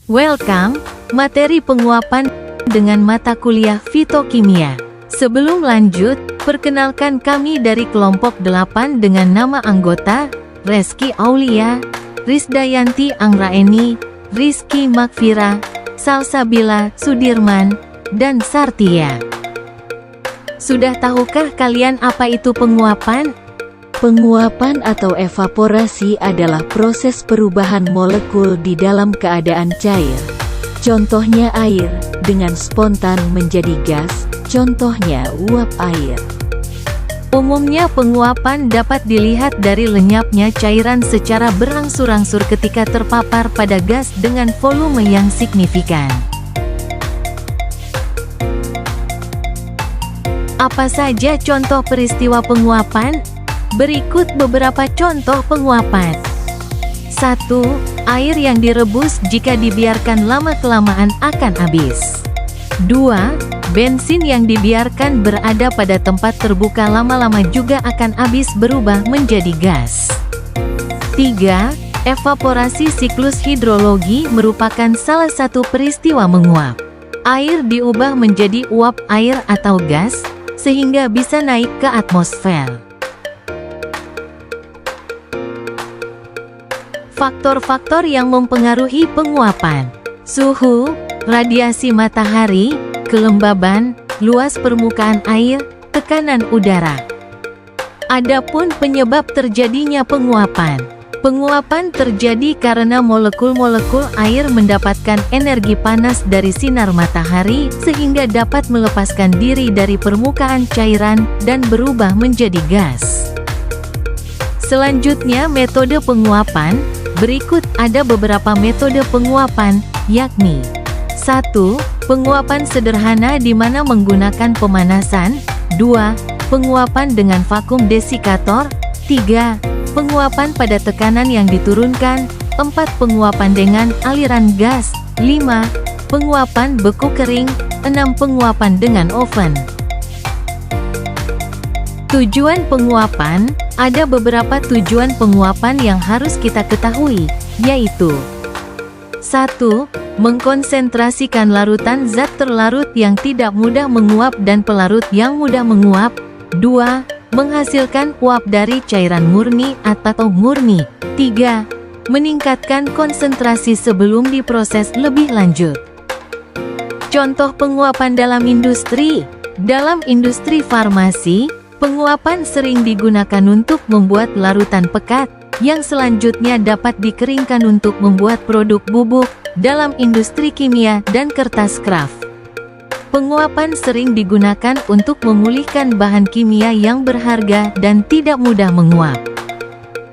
Welcome, materi penguapan dengan mata kuliah Fitokimia. Sebelum lanjut, perkenalkan kami dari kelompok 8 dengan nama anggota, Reski Aulia, Risdayanti Anggraeni, Rizky Makfira, Salsabila Sudirman, dan Sartia. Sudah tahukah kalian apa itu penguapan? Penguapan atau evaporasi adalah proses perubahan molekul di dalam keadaan cair. Contohnya air, dengan spontan menjadi gas, contohnya uap air. Umumnya penguapan dapat dilihat dari lenyapnya cairan secara berangsur-angsur ketika terpapar pada gas dengan volume yang signifikan. Apa saja contoh peristiwa penguapan? Berikut beberapa contoh penguapan. 1. Air yang direbus jika dibiarkan lama-kelamaan akan habis. 2. Bensin yang dibiarkan berada pada tempat terbuka lama-lama juga akan habis berubah menjadi gas. 3. Evaporasi siklus hidrologi merupakan salah satu peristiwa menguap. Air diubah menjadi uap air atau gas, sehingga bisa naik ke atmosfer. Faktor-faktor yang mempengaruhi penguapan: suhu, radiasi matahari, kelembaban, luas permukaan air, tekanan udara. Adapun penyebab terjadinya penguapan. Penguapan terjadi karena molekul-molekul air mendapatkan energi panas dari sinar matahari sehingga dapat melepaskan diri dari permukaan cairan dan berubah menjadi gas. Selanjutnya, metode penguapan. Berikut ada beberapa metode penguapan, yakni 1. Penguapan sederhana di mana menggunakan pemanasan. 2. Penguapan dengan vakum desikator. 3. Penguapan pada tekanan yang diturunkan. 4. Penguapan dengan aliran gas. 5. Penguapan beku kering. 6. Penguapan dengan oven. Tujuan penguapan. Ada beberapa tujuan penguapan yang harus kita ketahui, yaitu 1. Mengkonsentrasikan larutan zat terlarut yang tidak mudah menguap dan pelarut yang mudah menguap. 2. Menghasilkan uap dari cairan murni atau murni. 3. Meningkatkan konsentrasi sebelum diproses lebih lanjut. Contoh penguapan dalam industri. Dalam industri farmasi, penguapan sering digunakan untuk membuat larutan pekat, yang selanjutnya dapat dikeringkan untuk membuat produk bubuk, dalam industri kimia dan kertas kraft. Penguapan sering digunakan untuk memulihkan bahan kimia yang berharga dan tidak mudah menguap.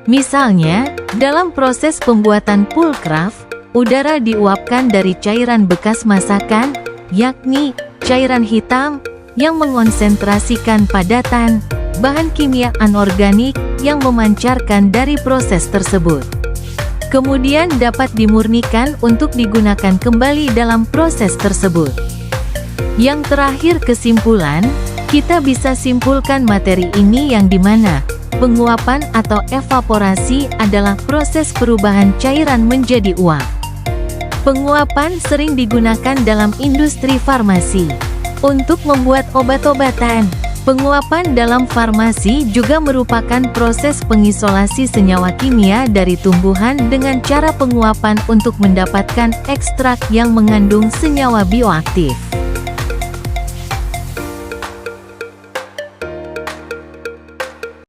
Misalnya, dalam proses pembuatan pulcraft, udara diuapkan dari cairan bekas masakan, yakni cairan hitam, yang mengonsentrasikan padatan, bahan kimia anorganik, yang memancarkan dari proses tersebut. Kemudian dapat dimurnikan untuk digunakan kembali dalam proses tersebut. Yang terakhir kesimpulan, kita bisa simpulkan materi ini yang dimana penguapan atau evaporasi adalah proses perubahan cairan menjadi uap. Penguapan sering digunakan dalam industri farmasi. Untuk membuat obat-obatan, penguapan dalam farmasi juga merupakan proses pengisolasi senyawa kimia dari tumbuhan dengan cara penguapan untuk mendapatkan ekstrak yang mengandung senyawa bioaktif.